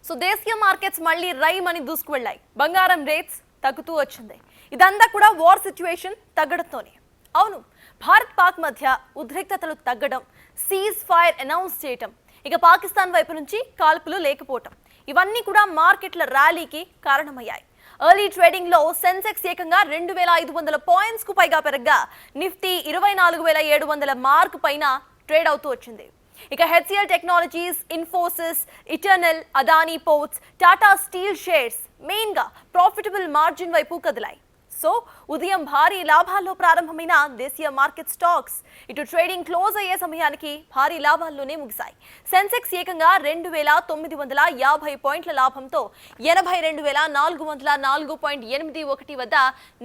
So దేశీయ markets మళ్ళీ రైమని దూసుకువెళ్ళాయి. బంగారం రేట్స్ తగ్గుతూ వచ్చింది. ఇదంతా కూడా వార్ సిచ్యువేషన్ తగ్గడంతోనే. అవును, భారత్ పాక్ మధ్య ఉద్రిక్తతలు తగ్గడం, సీజ్ ఫైర్ అనౌన్స్ చేయటం, ఇక పాకిస్తాన్ వైపు నుంచి కాల్పులు లేకపోవటం, ఇవన్నీ కూడా మార్కెట్ల ర్యాలీకి కారణమయ్యాయి. ఎర్లీ ట్రేడింగ్ లో సెన్సెక్స్ ఏకంగా 2500 పాయింట్స్ కు పైగా పెరగ్గా నిఫ్టీ 24700 మార్క్ పైన ట్రేడ్ అవుతూ వచ్చింది. ఇక HCl technologies, Infosys, eternal, Adani ports, Tata steel shares main గా ప్రాఫిటబుల్ మార్జిన్ వైపు కదిలాయి. సో ఉదయం భారీ లాభాల్లో ప్రారంభమైన దేశీయ మార్కెట్ స్టాక్స్ ఇటు ట్రేడింగ్ క్లోజ్ అయ్యే సమయానికి భారీ లాభాల్లోనే ముగిశాయి. సెన్సెక్స్ ఏకంగా 2950 పాయింట్ల లాభంతో 82404.81 వద్ద,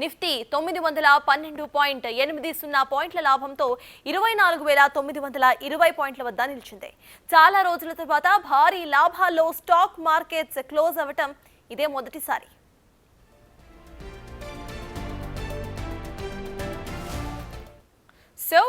నిఫ్టీ 912.80 పాయింట్ల లాభంతో 24920 పాయింట్ల వద్ద నిలిచింది. చాలా రోజుల తర్వాత భారీ లాభాల్లో స్టాక్ మార్కెట్స్ క్లోజ్ అవ్వటం ఇదే మొదటిసారి. సో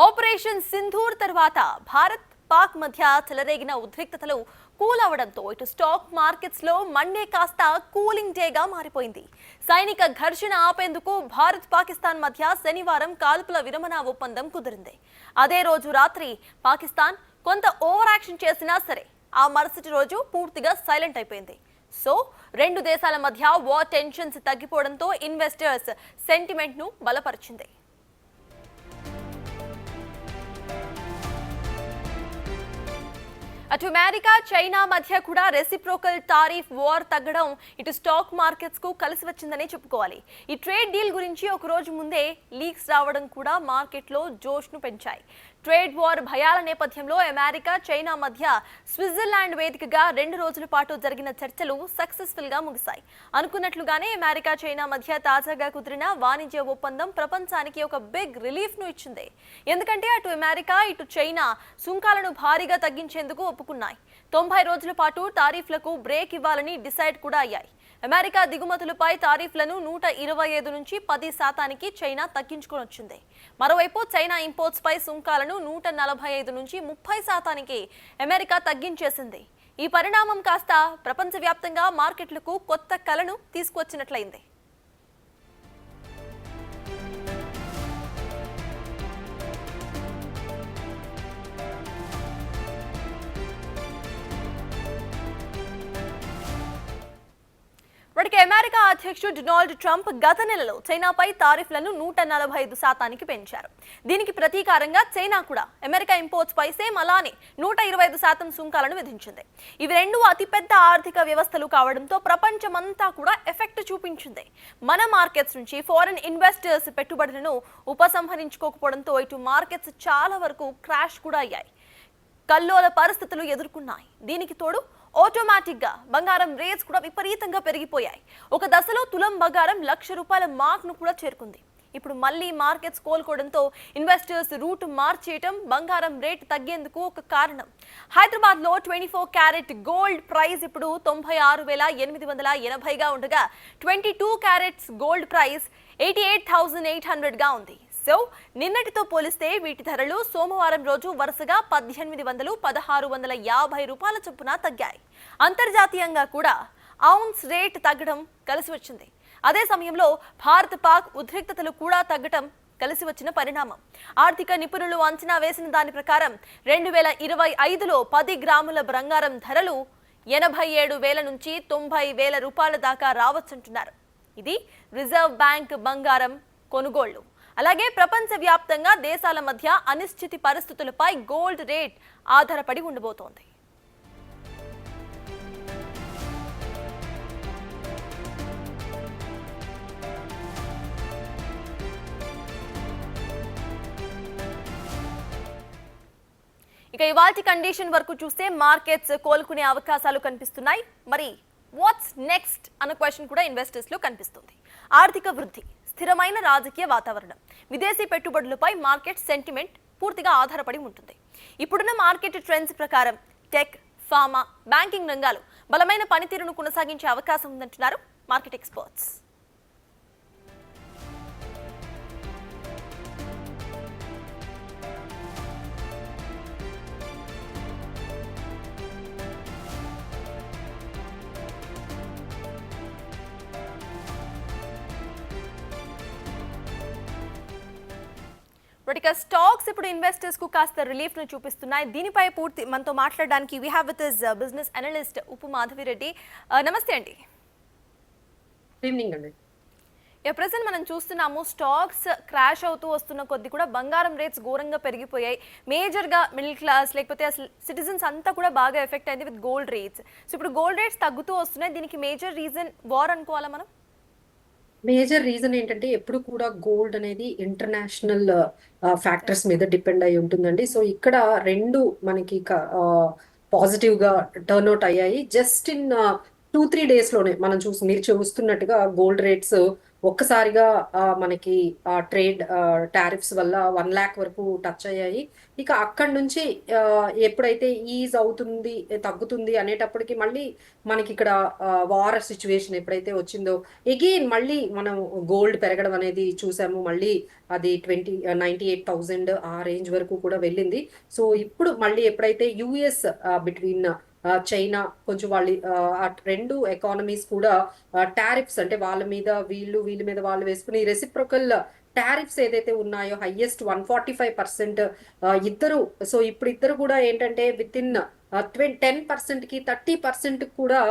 ఆపరేషన్ సింధూర్ తర్వాత భారత్ పాక్ మధ్య చెలరేగిన ఉద్రిక్తతలు కూల్ అవడంతో ఇటు స్టాక్ మార్కెట్స్ లో మండే కాస్త కూలింగ్ డేగా మారిపోయింది. సైనిక ఘర్షణ ఆపేందుకు భారత్ పాకిస్తాన్ మధ్య శనివారం కాల్పుల విరమణ ఒప్పందం కుదిరింది. అదే రోజు రాత్రి పాకిస్తాన్ కొంత ఓవర్ యాక్షన్ చేసినా సరే ఆ మరుసటి రోజు పూర్తిగా సైలెంట్ అయిపోయింది. సో రెండు దేశాల మధ్య వార్ టెన్షన్స్ తగ్గిపోవడంతో ఇన్వెస్టర్స్ సెంటిమెంట్ ను బలపరిచింది. అటు అమెరికా, చైనా మధ్య కూడా రెసిప్రోకల్ టారిఫ్ వార్ తగ్గడం ఇటు స్టాక్ మార్కెట్స్ కు కలిసి వచ్చిందనే చెప్పుకోవాలి. ఈ ట్రేడ్ డీల్ గురించి ఒక రోజు ముందే లీక్స్ రావడం కూడా మార్కెట్లో జోష్ను పెంచాయి. ట్రేడ్ వార్ భయాల నేపథ్యంలో అమెరికా, చైనా మధ్య స్విట్జర్లాండ్ వేదికగా 2 రోజుల పాటు జరిగిన చర్చలు సక్సెస్ఫుల్ గా ముగిశాయి. అనుకున్నట్లుగానే అమెరికా, చైనా మధ్య తాజాగా కుదిరిన వాణిజ్య ఒప్పందం ప్రపంచానికి ఒక బిగ్ రిలీఫ్ ను ఇచ్చింది. ఎందుకంటే అటు అమెరికా, ఇటు చైనా సుంకాలను భారీగా తగ్గించేందుకు ఒప్పుకున్నాయి. 90 రోజుల పాటు టారిఫ్లకు బ్రేక్ ఇవ్వాలని డిసైడ్ కూడా అయ్యాయి. అమెరికా దిగుమతులపై టారిఫ్లను 125 నుంచి 10% చైనా తగ్గించుకొని వచ్చింది. మరోవైపు చైనా ఇంపోర్ట్స్ పై సుంకాలను 145 నుంచి 30% అమెరికా తగ్గించేసింది. ఈ పరిణామం కాస్త ప్రపంచవ్యాప్తంగా మార్కెట్లకు కొత్త కలను తీసుకొచ్చినట్లయింది. ఇప్పటికే అమెరికా అధ్యక్షుడు డొనాల్డ్ ట్రంప్ గత నెలలో చైనాపై టారిఫ్లను 145% పెంచారు. దీనికి ప్రతీకారంగా చైనా కూడా అమెరికా ఇంపోర్ట్స్ పై సేమ్ అలానే 125% సుంకాలను విధించింది. ఇవి రెండు అతిపెద్ద ఆర్థిక వ్యవస్థలు కావడంతో ప్రపంచమంతా కూడా ఎఫెక్ట్ చూపించింది. మన మార్కెట్స్ నుంచి ఫారెన్ ఇన్వెస్టర్స్ పెట్టుబడులను ఉపసంహరించుకోకపోవడంతో ఇటు మార్కెట్స్ చాలా వరకు క్రాష్ కూడా అయ్యాయి. కల్లోల పరిస్థితులు ఎదుర్కొన్నాయి. దీనికి తోడు ఆటోమేటిక్ గా బంగారం రేట్స్ కూడా విపరీతంగా పెరిగిపోయాయి. ఒక దశలో తులం బంగారం ₹1,00,000 మార్క్ ను కూడా చేరుకుంది. ఇప్పుడు మళ్ళీ మార్కెట్స్ కోలుకోవడంతో ఇన్వెస్టర్స్ రూట్ మార్చేయటం బంగారం రేట్ తగ్గేందుకు ఒక కారణం. హైదరాబాద్ లో 24 క్యారెట్ గోల్డ్ ప్రైస్ ఇప్పుడు 96,880గా ఉండగా 22 క్యారెట్స్ గోల్డ్ ప్రైస్ 88,800 గా ఉంది. సో నిన్నటితో పోలిస్తే వీటి ధరలు సోమవారం రోజు వరుసగా 1800, 1650 చొప్పున తగ్గాయి. అంతర్జాతీయంగా కూడా ఔన్స్ రేట్ తగ్గడం కలిసి వచ్చింది. అదే సమయంలో భారత్ పాక్ ఉద్రిక్తతలు కూడా తగ్గడం కలిసి వచ్చిన పరిణామం. ఆర్థిక నిపుణులు అంచనా వేసిన దాని ప్రకారం 2025లో 10 గ్రాముల బంగారం ధరలు 87,000 నుంచి 90,000 రూపాయల దాకా రావచ్చంటున్నారు. ఇది రిజర్వ్ బ్యాంక్ బంగారం కొనుగోళ్లు. అలాగే ప్రపంచవ్యాప్తంగా దేశాల మధ్య అనిశ్చితి పరిస్థితులపై గోల్డ్ రేట్ ఆధారపడి ఉండబోతోంది. ఇక ఇవాల్టి కండిషన్ వరకు చూస్తే మార్కెట్స్ కోలుకునే అవకాశాలు కనిపిస్తున్నాయి. మరి వాట్స్ నెక్స్ట్ అన్న క్వశ్చన్ కూడా ఇన్వెస్టర్స్ లో కనిపిస్తుంది. ఆర్థిక వృద్ధి, స్థిరమైన రాజకీయ వాతావరణం, విదేశీ పెట్టుబడులపై మార్కెట్ సెంటిమెంట్ పూర్తిగా ఆధారపడి ఉంటుంది. ఇప్పుడున్న మార్కెట్ ట్రెండ్స్ ప్రకారం టెక్, ఫార్మా, బ్యాంకింగ్ రంగాలు బలమైన పనితీరును కొనసాగించే అవకాశం ఉందంటున్నారు మార్కెట్ ఎక్స్పర్ట్స్. బట్ ఇక స్టాక్స్ ఇప్పుడు ఇన్వెస్టర్స్ కు కాస్త రిలీఫ్ ను చూపిస్తున్నాయి. దీనిపై పూర్తి మనతో మాట్లాడడానికి we have with his business analyst Uppu Madhavireddy. నమస్తే అండి. గుడ్ ఈవినింగ్ అండి. ప్రెసెంట్ మనం చూస్తున్నాము స్టాక్స్ క్రాష్ అవుతూ వస్తున్న కొద్ది కూడా బంగారం రేట్స్ ఘోరంగా పెరిగిపోయాయి. మేజర్గా మిడిల్ క్లాస్ లేకపోతే అసలు సిటిజన్స్ అంతా కూడా బాగా ఎఫెక్ట్ అయింది విత్ గోల్డ్ రేట్స్. సో ఇప్పుడు గోల్డ్ రేట్స్ తగ్గుతూ వస్తున్నాయి. దీనికి మేజర్ రీజన్ వార్ అనుకోవాలా మనం? మేజర్ రీజన్ ఏంటంటే ఎప్పుడు కూడా గోల్డ్ అనేది ఇంటర్నేషనల్ ఫ్యాక్టర్స్ మీద డిపెండ్ అయి ఉంటుందండి. సో ఇక్కడ రెండు మనకి పాజిటివ్ గా టర్న్ అవుట్ అయ్యాయి. జస్ట్ ఇన్ 2-3 days లోనే మనం మీరు చూస్తున్నట్టుగా గోల్డ్ రేట్స్ ఒక్కసారిగా మనకి ట్రేడ్ టారిఫ్స్ వల్ల 1 lakh వరకు టచ్ అయ్యాయి. ఇక అక్కడి నుంచి ఎప్పుడైతే ఈజ్ అవుతుంది తగ్గుతుంది అనేటప్పటికి మళ్ళీ మనకి ఇక్కడ వార్ సిచ్యువేషన్ ఎప్పుడైతే వచ్చిందో ఎగైన్ మళ్ళీ మనం గోల్డ్ పెరగడం అనేది చూసాము. మళ్ళీ అది 98,000 ఆ రేంజ్ వరకు కూడా వెళ్ళింది. సో ఇప్పుడు మళ్ళీ ఎప్పుడైతే యుఎస్ బిట్వీన్ చైనా కొంచెం వాళ్ళ రెండు ఎకానమీస్ కూడా టారిఫ్స్ అంటే వాళ్ళ మీద వీళ్ళ మీద వాళ్ళు వేసుకుని రెసిప్రోకల్ టారిఫ్స్ ఏదైతే ఉన్నాయో హైయెస్ట్ 145% ఇద్దరు. సో ఇప్పుడు ఇద్దరు కూడా ఏంటంటే విత్ ఇన్ 10% కి 30% కూడా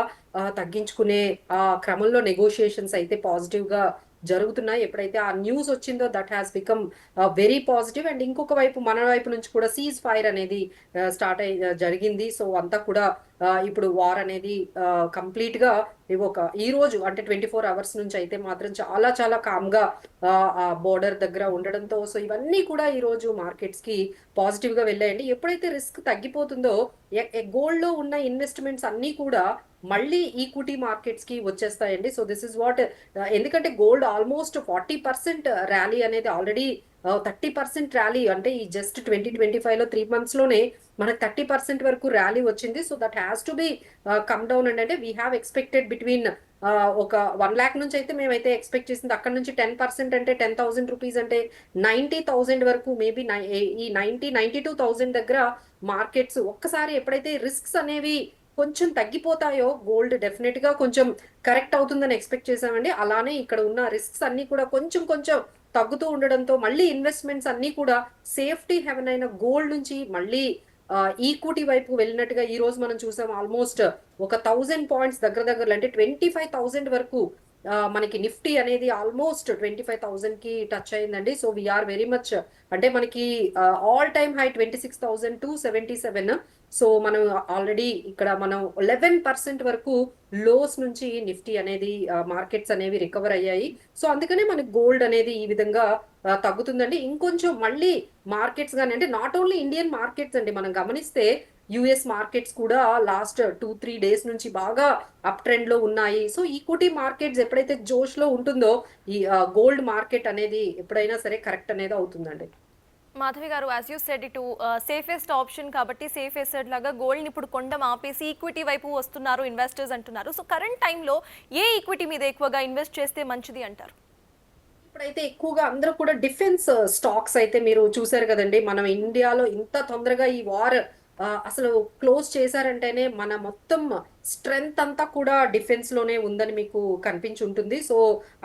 తగ్గించుకునే ఆ క్రమంలో నెగోషియేషన్స్ అయితే పాజిటివ్ గా జరుగుతున్నాయి. ఎప్పుడైతే ఆ న్యూస్ వచ్చిందో that has become very positive. And ఇంకొక వైపు మన వైపు నుంచి కూడా సీజ్ ఫైర్ అనేది స్టార్ట్ అయ్యి జరిగింది. సో అంతా కూడా ఇప్పుడు వార్ అనేది కంప్లీట్ గా ఈ రోజు అంటే 24 hours నుంచి అయితే మాత్రం చాలా చాలా కామ్ గా బోర్డర్ దగ్గర ఉండడంతో సో ఇవన్నీ కూడా ఈ రోజు మార్కెట్స్ కి పాజిటివ్ గా వెళ్ళాయండి. ఎప్పుడైతే రిస్క్ తగ్గిపోతుందో గోల్డ్ లో ఉన్న ఇన్వెస్ట్మెంట్స్ అన్ని కూడా మళ్ళీ ఈక్విటీ మార్కెట్స్ కి వచ్చేస్తాయండి. సో దిస్ ఇస్ వాట్ ఎందుకంటే గోల్డ్ ఆల్మోస్ట్ 40% ర్యాలీ అనేది ఆల్రెడీ 30% ర్యాలీ అంటే ఈ జస్ట్ 2025 లో 3 months లోనే మనకు 30% వరకు ర్యాలీ వచ్చింది. So that has to be come down and అంటే వీ హ్యావ్ ఎక్స్పెక్టెడ్ బిట్వీన్ ఒక 1 lakh నుంచి అయితే మేమైతే ఎక్స్పెక్ట్ చేసింది. అక్కడ నుంచి 10% అంటే 10,000 రూపీస్ అంటే 90,000 వరకు మేబీ ఈ 92,000 దగ్గర మార్కెట్స్ ఒక్కసారి ఎప్పుడైతే రిస్క్స్ అనేవి కొంచెం తగ్గిపోతాయో గోల్డ్ డెఫినెట్ గా కొంచెం కరెక్ట్ అవుతుందని ఎక్స్పెక్ట్ చేసామండి. అలానే ఇక్కడ ఉన్న రిస్క్స్ అన్ని కూడా కొంచెం కొంచెం తగ్గుతూ ఉండడంతో మళ్ళీ ఇన్వెస్ట్మెంట్స్ అన్ని కూడా సేఫ్టీ హెవెన్ అయిన గోల్డ్ నుంచి మళ్ళీ ఈక్విటీ వైపు వెళ్ళినట్టుగా ఈ రోజు మనం చూసాం. ఆల్మోస్ట్ ఒక 1,000 పాయింట్స్ దగ్గర దగ్గరలో అంటే 25,000 వరకు మనకి నిఫ్టీ అనేది ఆల్మోస్ట్ 25,000 కి టచ్ అయిందండి. సో వీఆర్ వెరీ మచ్ అంటే మనకి ఆల్ టైమ్ హై 26,277. సో మనం ఆల్రెడీ ఇక్కడ మనం 11% వరకు లోస్ నుంచి నిఫ్టీ అనేది మార్కెట్స్ అనేవి రికవర్ అయ్యాయి. సో అందుకనే మనకి గోల్డ్ అనేది ఈ విధంగా తగ్గుతుందండి. ఇంకొంచెం మళ్ళీ మార్కెట్స్ కానీ అంటే నాట్ ఓన్లీ ఇండియన్ మార్కెట్స్ అండి, మనం గమనిస్తే యుఎస్ మార్కెట్స్ కూడా లాస్ట్ 2-3 days నుంచి బాగా అప్ ట్రెండ్ లో ఉన్నాయి. సో ఈక్విటీ మార్కెట్స్ ఎప్పుడైతే జోష్ లో ఉంటుందో ఈ గోల్డ్ మార్కెట్ అనేది ఎప్పుడైనా సరే కరెక్ట్ అనేది అవుతుందండి. మాధవి గారు, యాజ్ యూ సెడ్ ఇటు సేఫెస్ట్ ఆప్షన్ కాబట్టి సేఫ్ ఎసెట్ లాగా గోల్డ్ని ఇప్పుడు కొండం ఆపేసి ఈక్విటీ వైపు వస్తున్నారు ఇన్వెస్టర్స్ అంటున్నారు. సో కరెంట్ టైంలో ఏ ఈక్విటీ మీద ఎక్కువగా ఇన్వెస్ట్ చేస్తే మంచిది అంటారు? ఇప్పుడైతే ఎక్కువగా అందరూ కూడా డిఫెన్స్ స్టాక్స్ అయితే మీరు చూసారు కదండి. మనం ఇండియాలో ఇంత తొందరగా ఈ వార్ అసలు క్లోజ్ చేశారంటేనే మన మొత్తం స్ట్రెంగ్త్ అంతా కూడా డిఫెన్స్ లోనే ఉందని మీకు కనిపించి ఉంటుంది. సో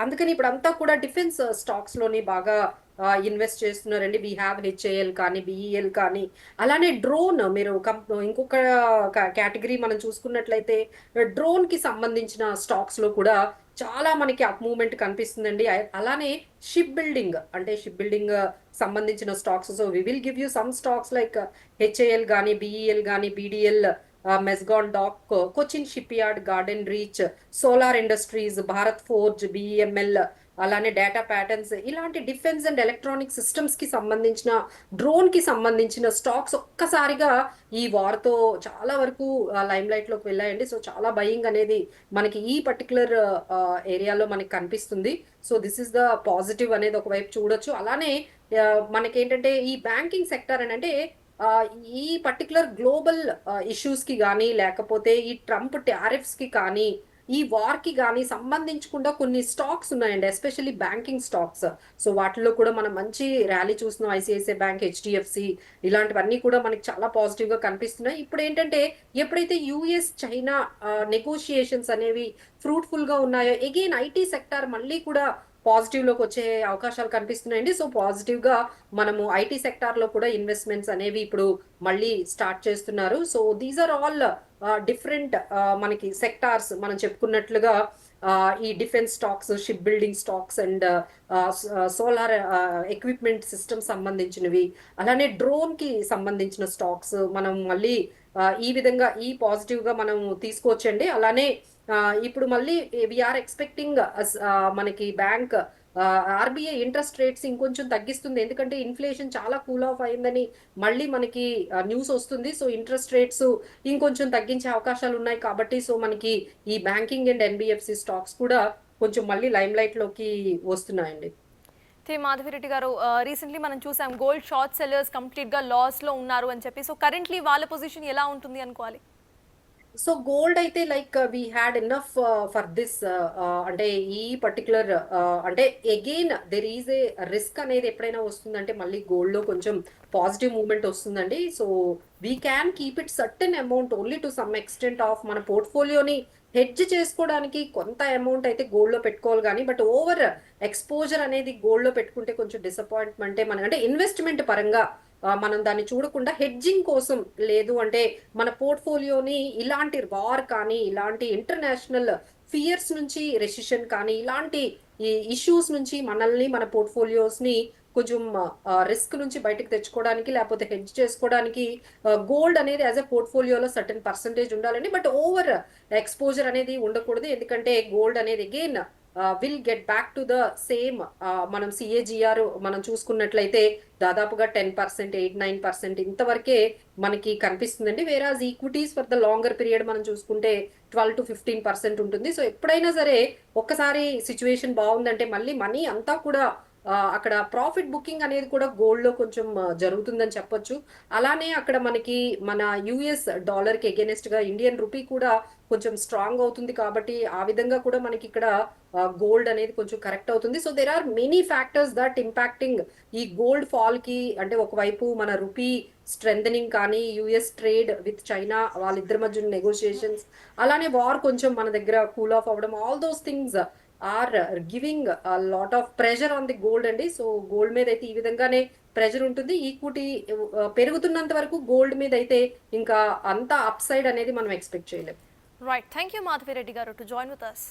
అందుకని ఇప్పుడు అంతా కూడా డిఫెన్స్ స్టాక్స్ లోని బాగా ఇన్వెస్ట్ చేస్తున్నారండి. వీ హ్యావ్ హెచ్ఏఎల్ కానీ బిఈఎల్ కానీ అలానే డ్రోన్ మీరు ఇంకొక కేటగిరీ మనం చూసుకున్నట్లయితే డ్రోన్ కి సంబంధించిన స్టాక్స్ లో కూడా చాలా మనకి అప్ మూవ్మెంట్ కనిపిస్తుందండి. అలానే షిప్ బిల్డింగ్ అంటే షిప్ బిల్డింగ్ సంబంధించిన stocks. So we will give you some stocks like HAL కానీ బిఈఎల్ కానీ BDL, Mazagon dock, Cochin shipyard, garden reach, solar industries, Bharat forge, BEML, అలానే డేటా ప్యాటర్న్స్, ఇలాంటి డిఫెన్స్ అండ్ ఎలక్ట్రానిక్ సిస్టమ్స్ కి సంబంధించిన drone కి సంబంధించిన స్టాక్స్ ఒక్కసారిగా ఈ వార్తో చాలా వరకు లైమ్ లైట్ లోకి వెళ్ళాయండి. సో చాలా బయింగ్ అనేది మనకి ఈ పర్టికులర్ ఏరియాలో మనకి కనిపిస్తుంది. So this is the positive అనేది ఒకవైపు చూడొచ్చు. అలానే మనకేంటంటే ఈ బ్యాంకింగ్ సెక్టర్ అని అంటే ఈ పర్టికులర్ గ్లోబల్ ఇష్యూస్ కి కానీ లేకపోతే ఈ ట్రంప్ టారిఫ్స్ కి కానీ ఈ వార్ కి కానీ సంబంధించకుండా కొన్ని స్టాక్స్ ఉన్నాయండి, ఎస్పెషల్లీ బ్యాంకింగ్ స్టాక్స్. సో వాటిలో కూడా మనం మంచి ర్యాలీ చూస్తున్నాం. ఐసిఐసిఐ బ్యాంక్, హెచ్డిఎఫ్సి, ఇలాంటివన్నీ కూడా మనకి చాలా పాజిటివ్ గా కనిపిస్తున్నాయి. ఇప్పుడు ఏంటంటే ఎప్పుడైతే యుఎస్ చైనా నెగోషియేషన్స్ అనేవి ఫ్రూట్ఫుల్ గా ఉన్నాయో అగైన్ ఐటీ సెక్టార్ మళ్ళీ కూడా పాజిటివ్ లోకి వచ్చే అవకాశాలు కనిపిస్తున్నాయండి. సో పాజిటివ్ గా మనము ఐటీ సెక్టార్ లో కూడా ఇన్వెస్ట్మెంట్స్ అనేవి ఇప్పుడు మళ్ళీ స్టార్ట్ చేస్తున్నారు. So these are all different మనకి సెక్టార్స్ మనం చెప్పుకున్నట్లుగా ఈ defence stocks, ship building stocks and solar equipment system సంబంధించినవి, అలానే డ్రోన్ కి సంబంధించిన స్టాక్స్ మనం మళ్ళీ ఈ విధంగా ఈ పాజిటివ్ గా మనం తీసుకోవచ్చండి. అలానే ఇప్పుడు మళ్ళీ వీఆర్ ఎక్స్పెక్టింగ్ మనకి బ్యాంక్ ఆర్బీఐ ఇంట్రెస్ట్ రేట్స్ ఇంకొంచెం తగ్గిస్తుంది, ఎందుకంటే ఇన్ఫ్లేషన్ చాలా కూల్ ఆఫ్ అయిందని మళ్ళీ మనకి న్యూస్ వస్తుంది. సో ఇంట్రెస్ట్ రేట్స్ ఇంకొంచెం తగ్గించే అవకాశాలు ఉన్నాయి కాబట్టి సో మనకి ఈ బ్యాంకింగ్ అండ్ ఎన్బిఎఫ్సి స్టాక్స్ కూడా కొంచెం మళ్ళీ లైమ్ లైట్ లోకి వస్తున్నాయండి. మాధవిరెడ్డి గారు, రీసెంట్లీ మనం చూసాం గోల్డ్ షార్ట్ సెల్లర్స్ కంప్లీట్ గా లాస్ లో ఉన్నారు అని చెప్పి. సో కరెంట్లీ వాళ్ళ పొజిషన్ ఎలా ఉంటుంది అనుకోవాలి? సో గోల్డ్ అయితే like we had enough for this, అంటే ఈ పర్టికులర్ అంటే again there is a risk అనేది ఎప్పుడైనా వస్తుందంటే మళ్ళీ గోల్డ్ లో కొంచెం పాజిటివ్ మూవ్మెంట్ వస్తుందండి. So we can keep it certain amount only to some extent of మన పోర్ట్ఫోలియోని హెడ్జ్ చేసుకోవడానికి కొంత అమౌంట్ అయితే గోల్డ్ లో పెట్టుకోవాలి, కానీ బట్ ఓవర్ ఎక్స్పోజర్ అనేది గోల్డ్ లో పెట్టుకుంటే కొంచెం డిసప్పాయింట్మెంటే. మన అంటే ఇన్వెస్ట్మెంట్ పరంగా మనం దాన్ని చూడకుండా హెడ్జింగ్ కోసం, లేదు అంటే మన పోర్ట్ఫోలియోని ఇలాంటి వార్ కానీ, ఇలాంటి ఇంటర్నేషనల్ ఫియర్స్ నుంచి, రెసిషన్ కానీ, ఇలాంటి ఈ ఇష్యూస్ నుంచి మనల్ని, మన పోర్ట్ఫోలియోస్ ని కొంచెం రిస్క్ నుంచి బయటకు తెచ్చుకోవడానికి, లేకపోతే హెడ్జ్ చేసుకోవడానికి గోల్డ్ అనేది యాజ్ ఎ పోర్ట్ఫోలియోలో సర్టన్ పర్సంటేజ్ ఉండాలండి. బట్ ఓవర్ ఎక్స్పోజర్ అనేది ఉండకూడదు, ఎందుకంటే గోల్డ్ అనేది again will get back to the same. మనం సిఏజిఆర్ మనం చూసుకున్నట్లయితే దాదాపుగా 10%, 8-9% ఇంతవరకే మనకి కనిపిస్తుందండి. Whereas equities for the longer period మనం చూసుకుంటే 12-15% ఉంటుంది. సో ఎప్పుడైనా సరే ఒక్కసారి సిచ్యువేషన్ బాగుందంటే మళ్ళీ మనీ అంతా కూడా అక్కడ ప్రాఫిట్ బుకింగ్ అనేది కూడా గోల్డ్ లో కొంచెం జరుగుతుందని చెప్పొచ్చు. అలానే అక్కడ మనకి మన యుఎస్ డాలర్ కి అగేనెస్ట్ గా ఇండియన్ రూపీ కూడా కొంచెం స్ట్రాంగ్ అవుతుంది, కాబట్టి ఆ విధంగా కూడా మనకి ఇక్కడ గోల్డ్ అనేది కొంచెం కరెక్ట్ అవుతుంది. So there are many factors that impacting ఈ గోల్డ్ ఫాల్ కి. అంటే ఒకవైపు మన రూపీ స్ట్రెంథనింగ్ కానీ, యుఎస్ ట్రేడ్ విత్ చైనా వాళ్ళిద్దరి మధ్య నెగోషియేషన్స్, అలానే వార్ కొంచెం మన దగ్గర కూల్ ఆఫ్ అవ్వడం, all those things are giving lot of pressure on the gold అండి. సో గోల్డ్ మీద అయితే ఈ విధంగానే ప్రెషర్ ఉంటుంది. ఈక్విటీ పెరుగుతున్నంత వరకు గోల్డ్ మీద అయితే ఇంకా అంత అప్ సైడ్ అనేది మనం ఎక్స్పెక్ట్ చేయలేం. రైట్, థ్యాంక్ యూ మాధవిరెడ్డి గారు టు జాయిన్ విత్ us.